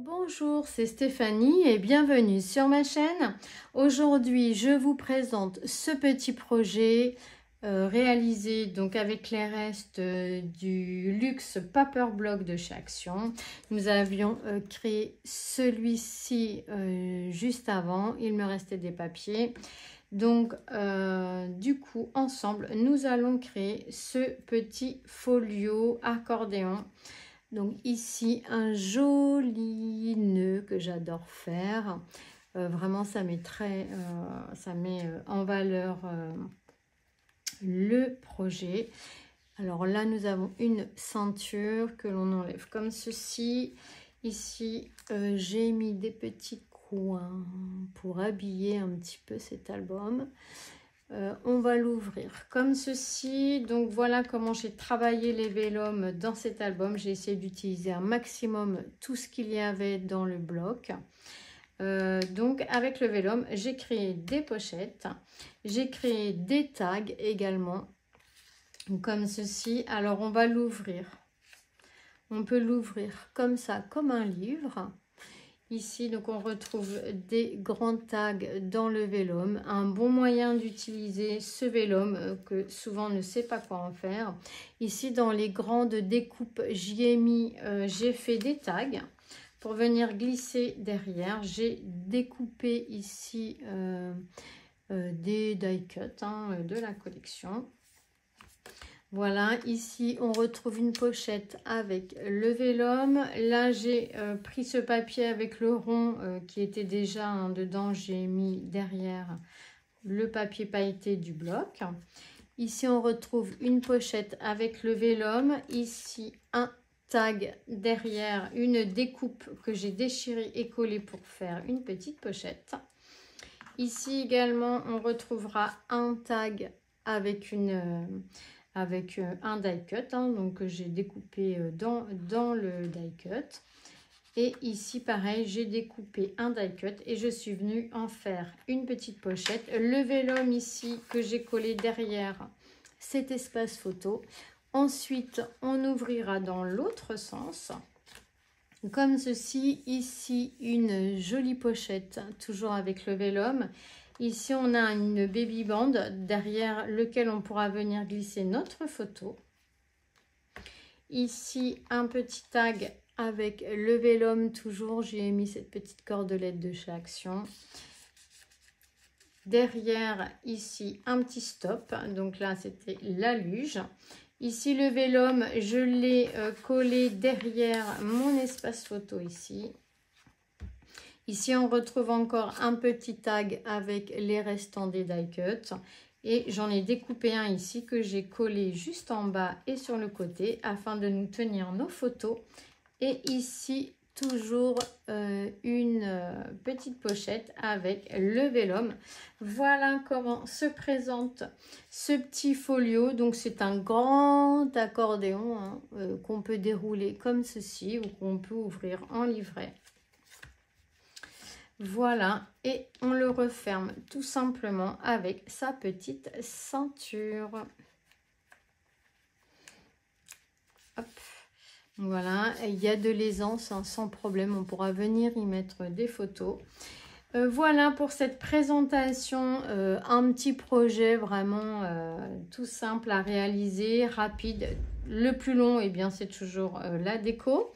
Bonjour, c'est Stéphanie et bienvenue sur ma chaîne. Aujourd'hui, je vous présente ce petit projet réalisé donc avec les restes du luxe paper block de chez Action. Nous avions créé celui-ci juste avant, il me restait des papiers. Donc, du coup, ensemble, nous allons créer ce petit folio accordéon. Donc ici, un joli nœud que j'adore faire. Vraiment, ça met en valeur le projet. Alors là, nous avons une ceinture que l'on enlève comme ceci. Ici, j'ai mis des petits coins pour habiller un petit peu cet album. On va l'ouvrir comme ceci. Donc voilà comment j'ai travaillé les vélums dans cet album. J'ai essayé d'utiliser un maximum tout ce qu'il y avait dans le bloc. Donc avec le vélum, j'ai créé des pochettes, j'ai créé des tags également comme ceci. Alors on va l'ouvrir, on peut l'ouvrir comme ça, comme un livre. Ici, donc on retrouve des grands tags dans le vélum. Un bon moyen d'utiliser ce vélum que souvent on ne sait pas quoi en faire. Ici, dans les grandes découpes, j'ai fait des tags pour venir glisser derrière. J'ai découpé ici des die cuts de la collection. Voilà, ici on retrouve une pochette avec le vélum. Là j'ai pris ce papier avec le rond qui était déjà dedans. J'ai mis derrière le papier pailleté du bloc. Ici on retrouve une pochette avec le vélum. Ici un tag derrière, une découpe que j'ai déchirée et collée pour faire une petite pochette. Ici également on retrouvera un tag avec un die cut, donc que j'ai découpé dans le die cut. Et ici pareil, j'ai découpé un die cut et je suis venue en faire une petite pochette. Le vélum ici que j'ai collé derrière cet espace photo. Ensuite on ouvrira dans l'autre sens comme ceci. Ici une jolie pochette toujours avec le vélum. Ici, on a une baby band derrière lequel on pourra venir glisser notre photo. Ici, un petit tag avec le vélum toujours. J'ai mis cette petite cordelette de chez Action. Derrière, ici, un petit stop. Donc là, c'était la luge. Ici, le vélum, je l'ai collé derrière mon espace photo ici. Ici, on retrouve encore un petit tag avec les restants des die cuts. Et j'en ai découpé un ici que j'ai collé juste en bas et sur le côté afin de nous tenir nos photos. Et ici, toujours une petite pochette avec le vélum. Voilà comment se présente ce petit folio. Donc, c'est un grand accordéon qu'on peut dérouler comme ceci ou qu'on peut ouvrir en livret. Voilà, et on le referme tout simplement avec sa petite ceinture. Hop. Voilà, il y a de l'aisance sans problème, on pourra venir y mettre des photos. Voilà pour cette présentation, un petit projet vraiment tout simple à réaliser, rapide. Le plus long, eh bien, c'est toujours la déco.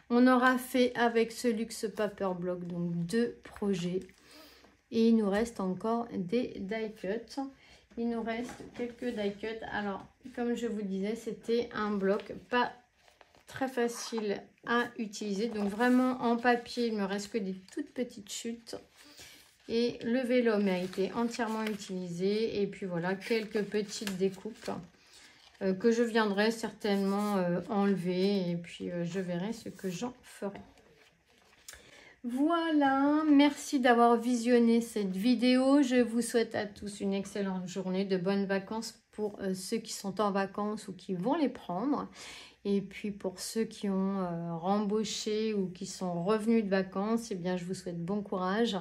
On aura fait avec ce luxe paper block donc 2 projets et il nous reste encore des die cuts. Il nous reste quelques die cuts. Alors comme je vous disais, c'était un bloc pas très facile à utiliser. Donc vraiment en papier, il me reste que des toutes petites chutes. Et le vélum a été entièrement utilisé. Et puis voilà, quelques petites découpes que je viendrai certainement enlever et puis je verrai ce que j'en ferai. Voilà, merci d'avoir visionné cette vidéo. Je vous souhaite à tous une excellente journée, de bonnes vacances pour ceux qui sont en vacances ou qui vont les prendre. Et puis pour ceux qui ont rembauché ou qui sont revenus de vacances, eh bien je vous souhaite bon courage.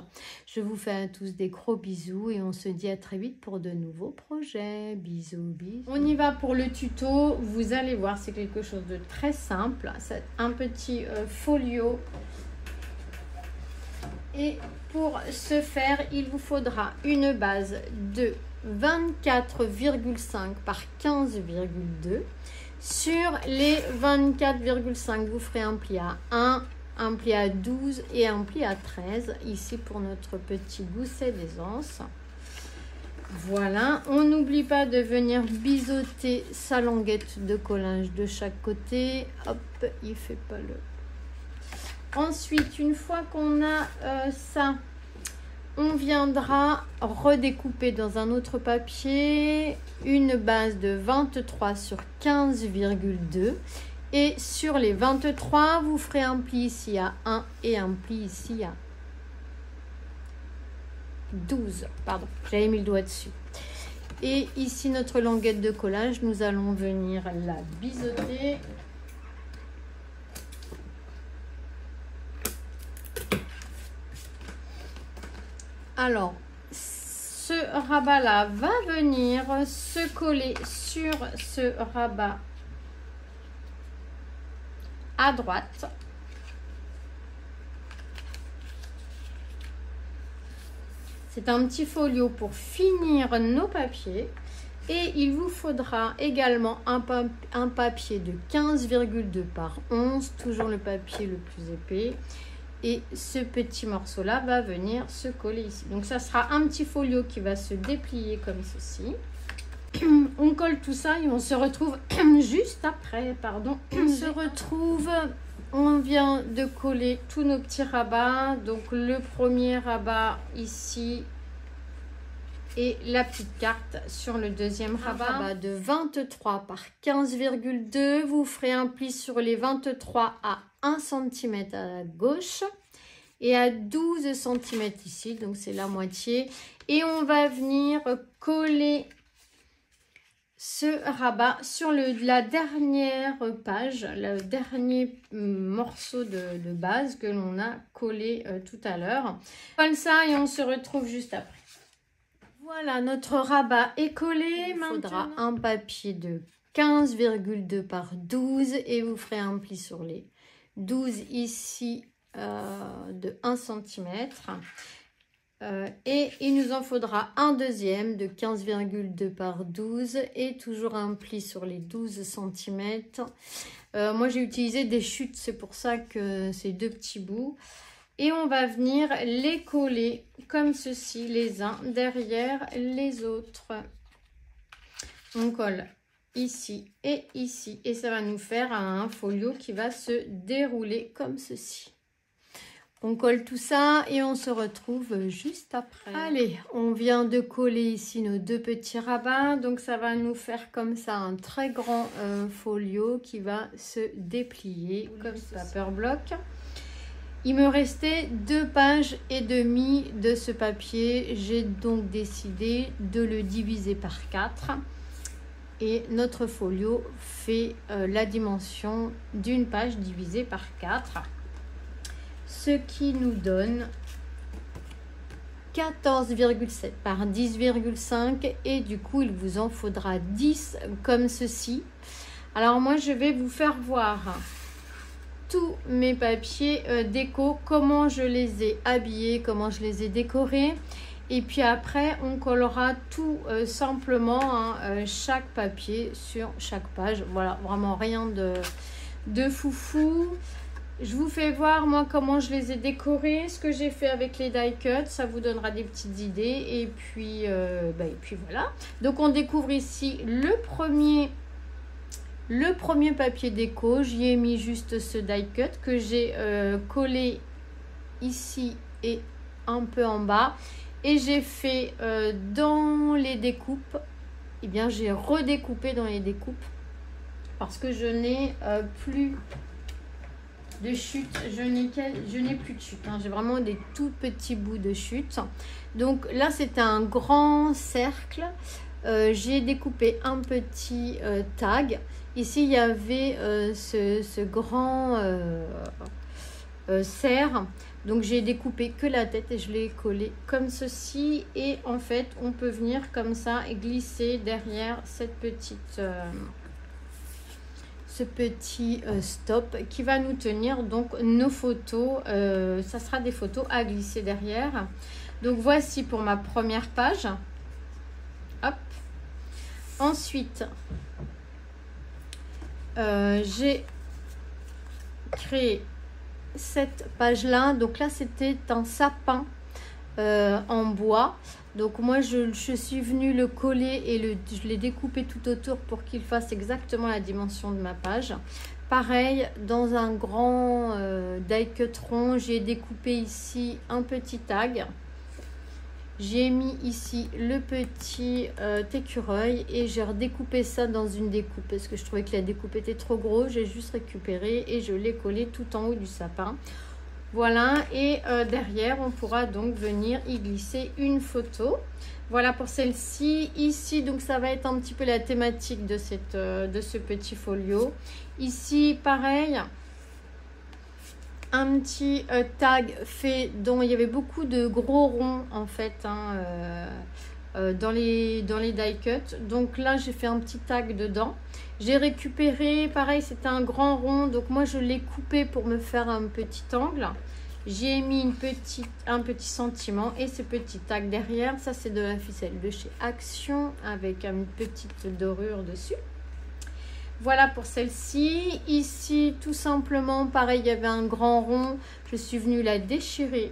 Je vous fais à tous des gros bisous et on se dit à très vite pour de nouveaux projets. Bisous, bisous. On y va pour le tuto. Vous allez voir, c'est quelque chose de très simple. C'est un petit folio Et pour ce faire, il vous faudra une base de 24,5 par 15,2. Sur les 24,5, vous ferez un pli à 1, un pli à 12 et un pli à 13. Ici pour notre petit gousset d'aisance. Voilà, on n'oublie pas de venir biseauter sa languette de collage de chaque côté. Hop, il fait pas le... Ensuite, une fois qu'on a ça, on viendra redécouper dans un autre papier une base de 23 sur 15,2. Et sur les 23, vous ferez un pli ici à 1 et un pli ici à 12. Pardon, j'avais mis le doigt dessus. Et ici, notre languette de collage, nous allons venir la biseauter. Alors, ce rabat-là va venir se coller sur ce rabat à droite. C'est un petit folio pour finir nos papiers. Et il vous faudra également un papier de 15,2 par 11, toujours le papier le plus épais. Et ce petit morceau-là va venir se coller ici. Donc, ça sera un petit folio qui va se déplier comme ceci. On colle tout ça et on se retrouve juste après. Pardon. On vient de coller tous nos petits rabats. Donc, le premier rabat ici et la petite carte sur le deuxième rabat de 23 par 15,2. Vous ferez un pli sur les 23 à 1 cm à la gauche et à 12 cm ici, donc c'est la moitié. Et on va venir coller ce rabat sur la dernière page, le dernier morceau de base que l'on a collé tout à l'heure. Comme ça et on se retrouve juste après. Voilà, notre rabat est collé. Il faudra un papier de 15,2 par 12 et vous ferez un pli sur les 12 ici de 1 cm. Et il nous en faudra un deuxième de 15,2 par 12 et toujours un pli sur les 12 cm. Moi, j'ai utilisé des chutes, c'est pour ça que c'est deux petits bouts. Et on va venir les coller comme ceci, les uns derrière les autres. On colle ici et ici. Et ça va nous faire un folio qui va se dérouler comme ceci. On colle tout ça et on se retrouve juste après. Allez, on vient de coller ici nos deux petits rabats. Donc, ça va nous faire comme ça un très grand folio qui va se déplier comme ça, paper block. Il me restait 2 pages et demie de ce papier. J'ai donc décidé de le diviser par 4. Et notre folio fait la dimension d'une page divisée par 4. Ce qui nous donne 14,7 par 10,5. Et du coup, il vous en faudra 10 comme ceci. Alors moi, je vais vous faire voir tous mes papiers déco, comment je les ai habillés, comment je les ai décorés. Et puis après, on collera tout simplement chaque papier sur chaque page. Voilà, vraiment rien de foufou. Je vous fais voir moi comment je les ai décorés, ce que j'ai fait avec les die cuts. Ça vous donnera des petites idées. Et puis voilà. Donc on découvre ici le premier papier déco. J'y ai mis juste ce die cut que j'ai collé ici et un peu en bas. Et j'ai fait dans les découpes, eh bien j'ai redécoupé dans les découpes parce que je n'ai plus de chute, je n'ai plus de chute, hein. J'ai vraiment des tout petits bouts de chute. Donc là c'était un grand cercle. J'ai découpé un petit tag. Ici il y avait ce grand cerf. Donc j'ai découpé que la tête et je l'ai collé comme ceci. Et en fait on peut venir comme ça et glisser derrière cette petite, ce ce petit stop qui va nous tenir donc nos photos. Ça sera des photos à glisser derrière. Donc voici pour ma première page. Hop. Ensuite, j'ai créé cette page là. Donc là c'était un sapin en bois. Donc moi je suis venue le coller et je l'ai découpé tout autour pour qu'il fasse exactement la dimension de ma page. Pareil, dans un grand die cut rond, j'ai découpé ici un petit tag. J'ai mis ici le petit écureuil et j'ai redécoupé ça dans une découpe parce que je trouvais que la découpe était trop gros. J'ai juste récupéré et je l'ai collé tout en haut du sapin. Voilà, et derrière, on pourra donc venir y glisser une photo. Voilà pour celle-ci. Ici, donc ça va être un petit peu la thématique de ce petit folio. Ici, pareil, un petit tag fait dont il y avait beaucoup de gros ronds en fait hein, dans les die cut. Donc là, j'ai fait un petit tag dedans. J'ai récupéré, pareil, c'était un grand rond, donc moi je l'ai coupé pour me faire un petit angle. J'ai mis un petit sentiment et ce petit tag derrière, ça c'est de la ficelle de chez Action avec une petite dorure dessus. Voilà pour celle-ci. Ici, tout simplement, pareil, il y avait un grand rond. Je suis venue la déchirer,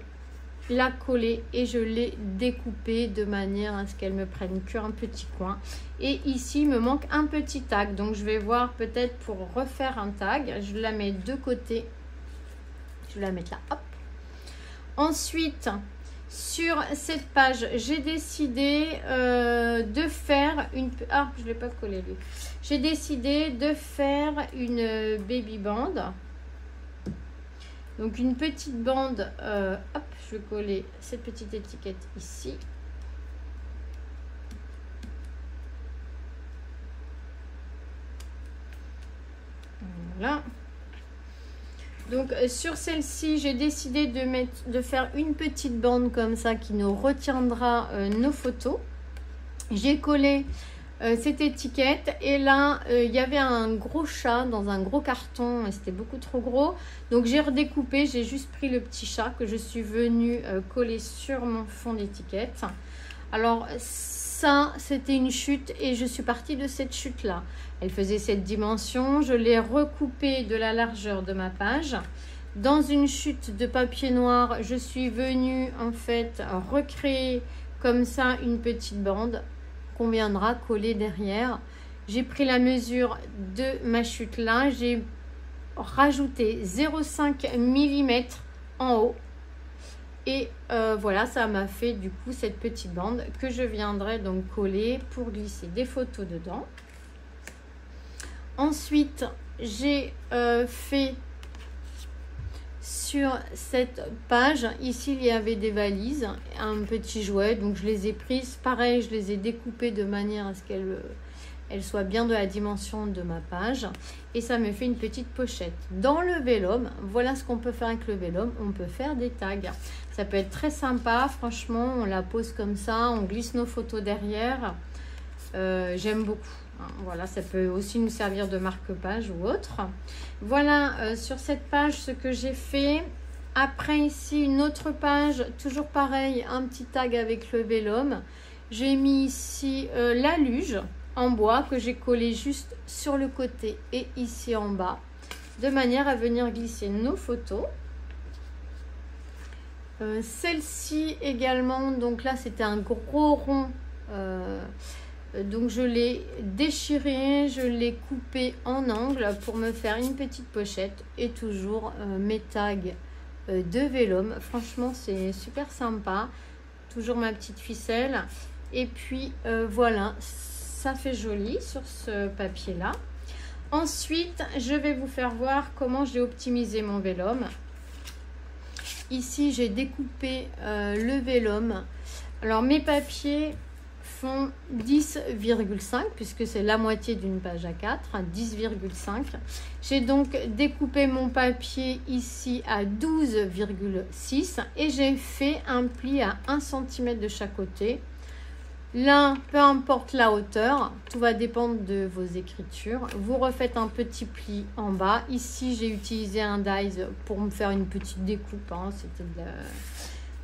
la coller et je l'ai découpée de manière à ce qu'elle me prenne qu'un petit coin. Et ici, il me manque un petit tag. Donc, je vais voir peut-être pour refaire un tag. Je la mets de côté. Je vais la mettre là. Hop. Ensuite, sur cette page, j'ai décidé de faire une... Ah, je ne l'ai pas collé lui. J'ai décidé de faire une baby band. Donc une petite bande, hop, je vais coller cette petite étiquette ici. Voilà. Donc sur celle-ci, j'ai décidé de faire une petite bande comme ça qui nous retiendra nos photos. J'ai collé cette étiquette et là il y avait un gros chat dans un gros carton et c'était beaucoup trop gros, donc j'ai redécoupé, j'ai juste pris le petit chat que je suis venue coller sur mon fond d'étiquette. Alors ça c'était une chute et je suis partie de cette chute là, elle faisait cette dimension, je l'ai recoupée de la largeur de ma page. Dans une chute de papier noir, je suis venue en fait recréer comme ça une petite bande qu'on viendra coller derrière. J'ai pris la mesure de ma chute là, j'ai rajouté 0,5 mm en haut et voilà, ça m'a fait du coup cette petite bande que je viendrai donc coller pour glisser des photos dedans. Ensuite, j'ai fait sur cette page, ici il y avait des valises, un petit jouet, donc je les ai prises, pareil, je les ai découpées de manière à ce qu'elles soient bien de la dimension de ma page, et ça me fait une petite pochette. Dans le vélum, voilà ce qu'on peut faire avec le vélum, on peut faire des tags, ça peut être très sympa, franchement, on la pose comme ça, on glisse nos photos derrière, j'aime beaucoup. Voilà, ça peut aussi nous servir de marque-page ou autre. Voilà, sur cette page, ce que j'ai fait. Après, ici, une autre page, toujours pareil, un petit tag avec le vélum. J'ai mis ici la luge en bois que j'ai collé juste sur le côté et ici en bas, de manière à venir glisser nos photos. Celle-ci également, donc là, c'était un gros rond. Donc je l'ai déchiré, je l'ai coupé en angle pour me faire une petite pochette et toujours mes tags de vélum. Franchement c'est super sympa, toujours ma petite ficelle et puis voilà, ça fait joli sur ce papier là. Ensuite je vais vous faire voir comment j'ai optimisé mon vélum. Ici j'ai découpé le vélum. Alors mes papiers font 10,5 puisque c'est la moitié d'une page A4, 10,5. J'ai donc découpé mon papier ici à 12,6 et j'ai fait un pli à 1 cm de chaque côté. Là, peu importe la hauteur, tout va dépendre de vos écritures. Vous refaites un petit pli en bas. Ici, j'ai utilisé un dies pour me faire une petite découpe. Hein. C'était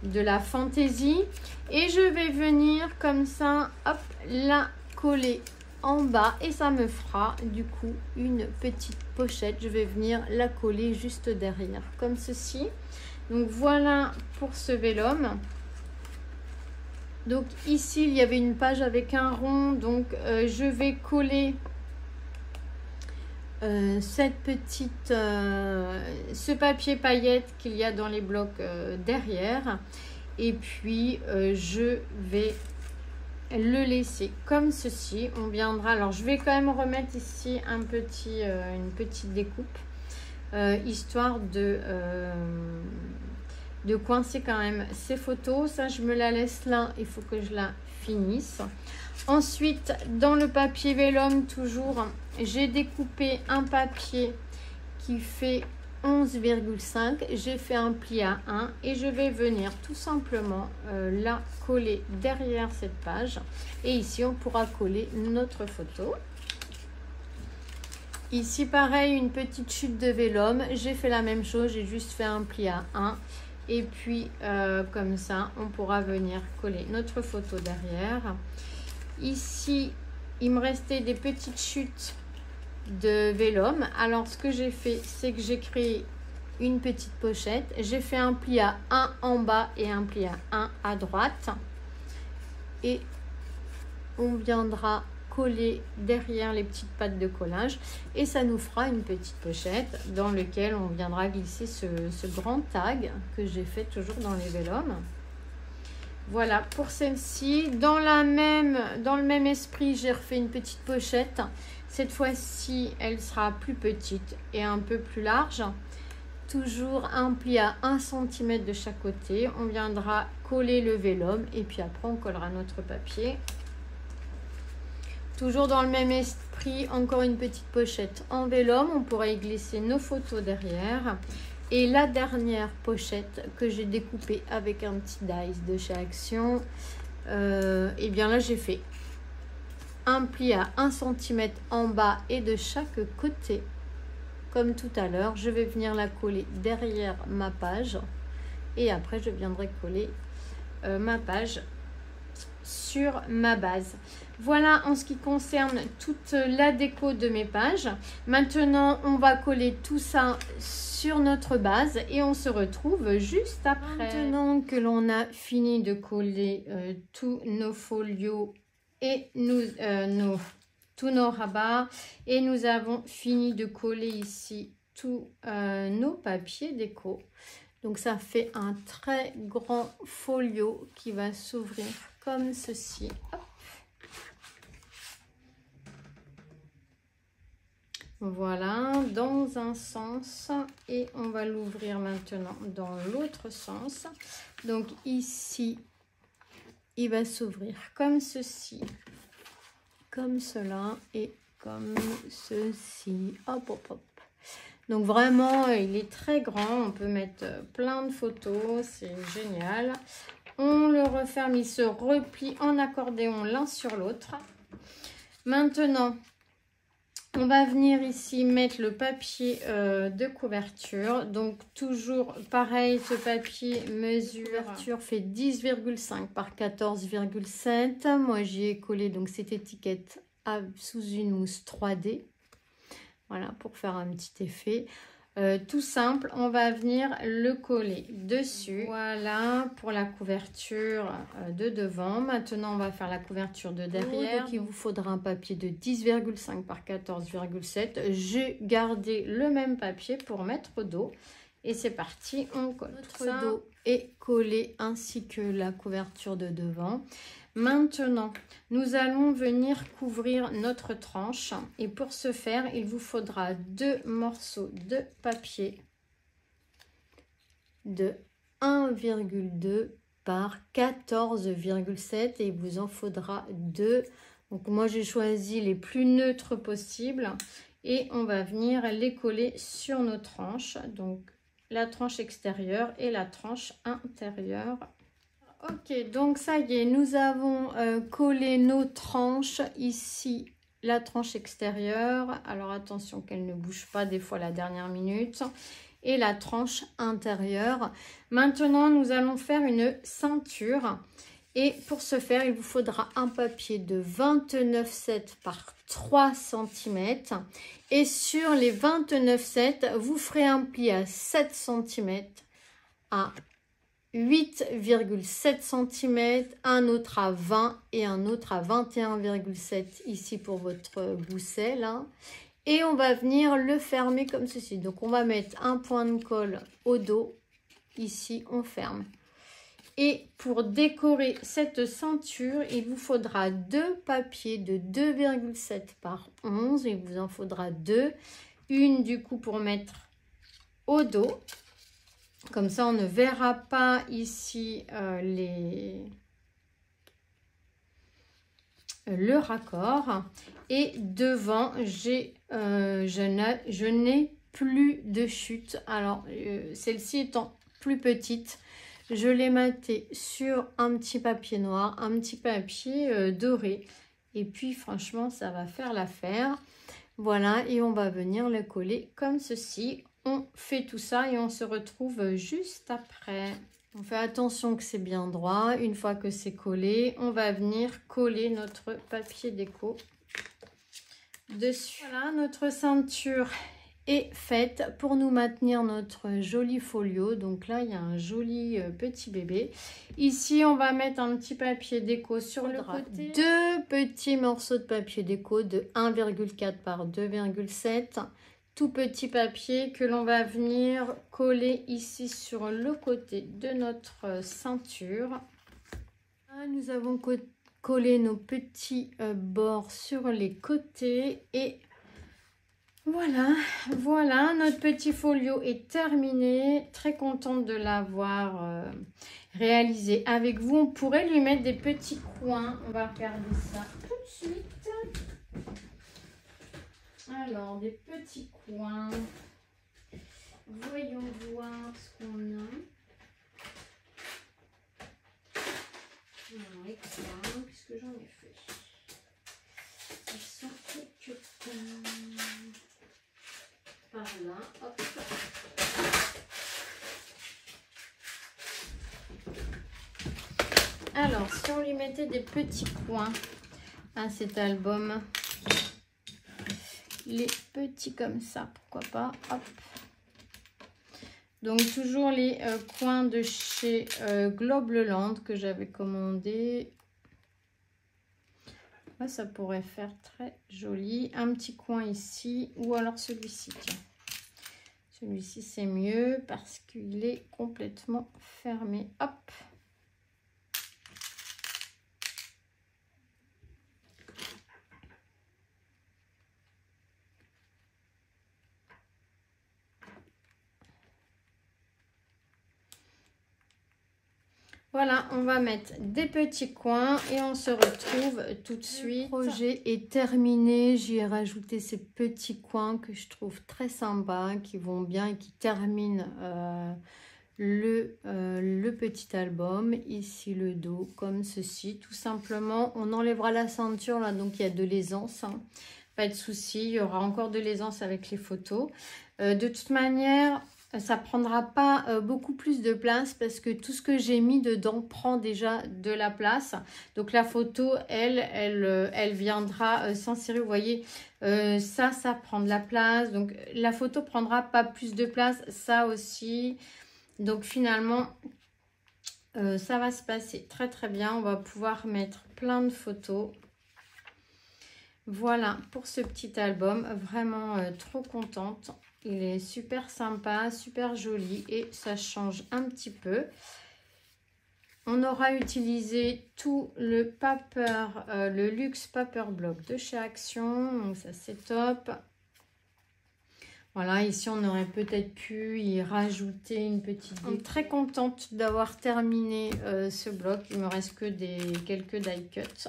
de la fantaisie. Et je vais venir comme ça, hop, la coller en bas. Et ça me fera du coup une petite pochette. Je vais venir la coller juste derrière, comme ceci. Donc voilà pour ce vélum. Donc ici, il y avait une page avec un rond. Donc je vais coller cette petite, ce papier paillette qu'il y a dans les blocs derrière. Et puis, je vais le laisser comme ceci. On viendra... Alors, je vais quand même remettre ici un petit, une petite découpe. Histoire de coincer quand même ces photos. Ça, je me la laisse là. Il faut que je la finisse. Ensuite, dans le papier vélum, toujours, j'ai découpé un papier qui fait 11,5. J'ai fait un pli à 1 et je vais venir tout simplement la coller derrière cette page. Et ici, on pourra coller notre photo. Ici, pareil, une petite chute de vélum. J'ai fait la même chose. J'ai juste fait un pli à 1. Et puis, comme ça, on pourra venir coller notre photo derrière. Ici, il me restait des petites chutes de vélum. Alors, ce que j'ai fait, c'est que j'ai créé une petite pochette. J'ai fait un pli à 1 en bas et un pli à 1 à droite. Et on viendra coller derrière les petites pattes de collage. Et ça nous fera une petite pochette dans laquelle on viendra glisser ce grand tag que j'ai fait toujours dans les vélums. Voilà pour celle-ci. Dans le même esprit, j'ai refait une petite pochette. Cette fois-ci, elle sera plus petite et un peu plus large. Toujours un pli à 1 cm de chaque côté. On viendra coller le vélum et puis après, on collera notre papier. Toujours dans le même esprit, encore une petite pochette en vélum. On pourra y glisser nos photos derrière. Et la dernière pochette que j'ai découpée avec un petit dies de chez Action, et bien là j'ai fait un pli à 1 cm en bas et de chaque côté. Comme tout à l'heure, je vais venir la coller derrière ma page. Et après, je viendrai coller ma page sur ma base. Voilà en ce qui concerne toute la déco de mes pages. Maintenant, on va coller tout ça sur notre base et on se retrouve juste après. Maintenant que l'on a fini de coller tous nos folios et tous nos rabats et nous avons fini de coller ici tous nos papiers déco. Donc ça fait un très grand folio qui va s'ouvrir comme ceci. Hop. Voilà, dans un sens et on va l'ouvrir maintenant dans l'autre sens. Donc ici, il va s'ouvrir comme ceci, comme cela et comme ceci. Hop, hop, hop. Donc vraiment, il est très grand. On peut mettre plein de photos. C'est génial. On le referme. Il se replie en accordéon l'un sur l'autre. Maintenant, on va venir ici mettre le papier de couverture. Donc toujours pareil, ce papier mesure fait 10,5 par 14,7. Moi, j'y ai collé donc cette étiquette sous une mousse 3D. Voilà, pour faire un petit effet. Tout simple, on va venir le coller dessus. Voilà pour la couverture de devant. Maintenant, on va faire la couverture de derrière. Donc, il vous faudra un papier de 10,5 par 14,7. J'ai gardé le même papier pour mettre au dos. Et c'est parti, on colle. Notre dos est collé ainsi que la couverture de devant. Maintenant, nous allons venir couvrir notre tranche et pour ce faire, il vous faudra 2 morceaux de papier de 1,2 par 14,7 et il vous en faudra 2. Donc moi, j'ai choisi les plus neutres possibles et on va venir les coller sur nos tranches. Donc la tranche extérieure et la tranche intérieure. Ok, donc ça y est, nous avons collé nos tranches ici, la tranche extérieure. Alors attention qu'elle ne bouge pas des fois à la dernière minute. Et la tranche intérieure. Maintenant, nous allons faire une ceinture. Et pour ce faire, il vous faudra un papier de 29,7 par 3 cm. Et sur les 29,7, vous ferez un pli à 7 cm, à 8,7 cm, un autre à 20 et un autre à 21,7 ici pour votre gousset là. Et on va venir le fermer comme ceci. Donc on va mettre un point de colle au dos. Ici on ferme. Et pour décorer cette ceinture, il vous faudra 2 papiers de 2,7 par 11. Il vous en faudra 2. Une du coup pour mettre au dos. Comme ça on ne verra pas ici le raccord. Et devant, je n'ai plus de chute. Alors, celle-ci étant plus petite, je l'ai maté sur un petit papier noir, un petit papier doré. Et puis, franchement, ça va faire l'affaire. Voilà, et on va venir le coller comme ceci. On fait tout ça et on se retrouve juste après. On fait attention que c'est bien droit. Une fois que c'est collé, on va venir coller notre papier déco dessus. Voilà, notre ceinture est faite pour nous maintenir notre joli folio. Donc là, il y a un joli petit bébé. Ici, on va mettre un petit papier déco sur le côté. 2 petits morceaux de papier déco de 1,4 par 2,7. Tout petit papier que l'on va venir coller ici sur le côté de notre ceinture. Là, nous avons collé nos petits bords sur les côtés et voilà, notre petit folio est terminé. Très contente de l'avoir réalisé avec vous. On pourrait lui mettre des petits coins. On va regarder ça tout de suite. Alors, des petits coins. Voyons voir ce qu'on a. Alors, les coins, qu'est-ce que j'en ai fait? Ils sont quelque par là. Hop. Alors, si on lui mettait des petits coins à cet album, les petits comme ça, pourquoi pas, hop. Donc toujours les coins de chez Globleland que j'avais commandé. Là, ça pourrait faire très joli. Un petit coin ici ou alors celui-ci. Celui-ci c'est mieux parce qu'il est complètement fermé. Hop. Voilà, on va mettre des petits coins et on se retrouve tout de suite. Le projet est terminé. J'y ai rajouté ces petits coins que je trouve très sympas, qui vont bien et qui terminent le petit album. Ici le dos, comme ceci. Tout simplement, on enlèvera la ceinture là, donc il y a de l'aisance. Hein. Pas de souci, il y aura encore de l'aisance avec les photos. De toute manière, ça prendra pas beaucoup plus de place parce que tout ce que j'ai mis dedans prend déjà de la place. Donc la photo, elle viendra s'insérer. Vous voyez, ça prend de la place. Donc la photo prendra pas plus de place. Ça aussi. Donc finalement, ça va se passer très très bien. On va pouvoir mettre plein de photos. Voilà pour ce petit album. Vraiment trop contente. Il est super sympa, super joli et ça change un petit peu. On aura utilisé tout le paper, le luxe paper block de chez Action. Donc ça c'est top. Voilà, ici on aurait peut-être pu y rajouter une petite... Je suis très contente d'avoir terminé ce bloc. Il me reste que quelques die cuts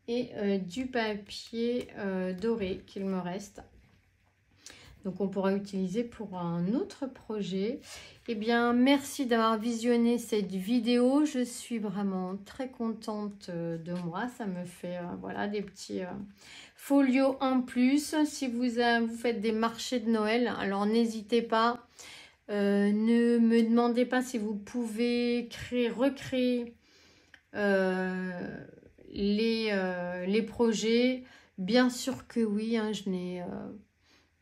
et du papier doré qu'il me reste. Donc on pourra utiliser pour un autre projet. Eh bien, merci d'avoir visionné cette vidéo. Je suis vraiment très contente de moi. Ça me fait voilà, des petits folios en plus. Si vous faites des marchés de Noël, alors n'hésitez pas. Ne me demandez pas si vous pouvez recréer les projets. Bien sûr que oui, hein, je n'ai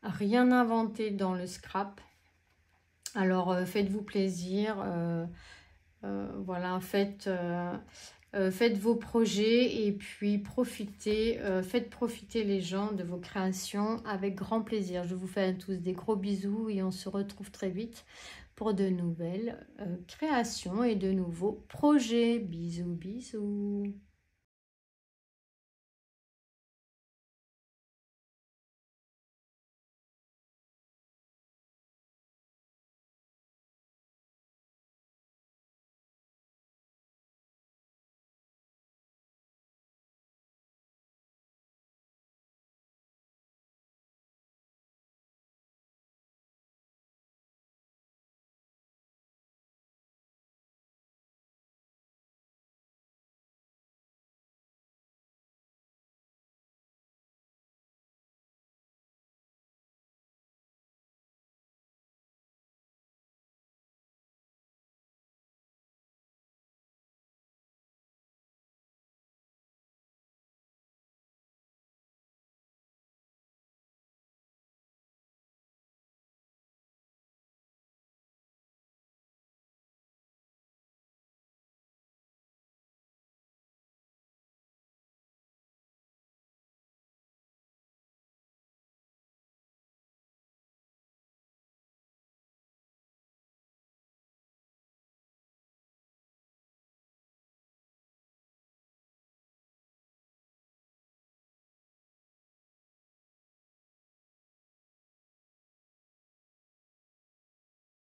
rien inventé dans le scrap. Alors faites-vous plaisir, voilà, faites vos projets et puis profitez, faites profiter les gens de vos créations avec grand plaisir. Je vous fais à tous des gros bisous et on se retrouve très vite pour de nouvelles créations et de nouveaux projets. Bisous, bisous.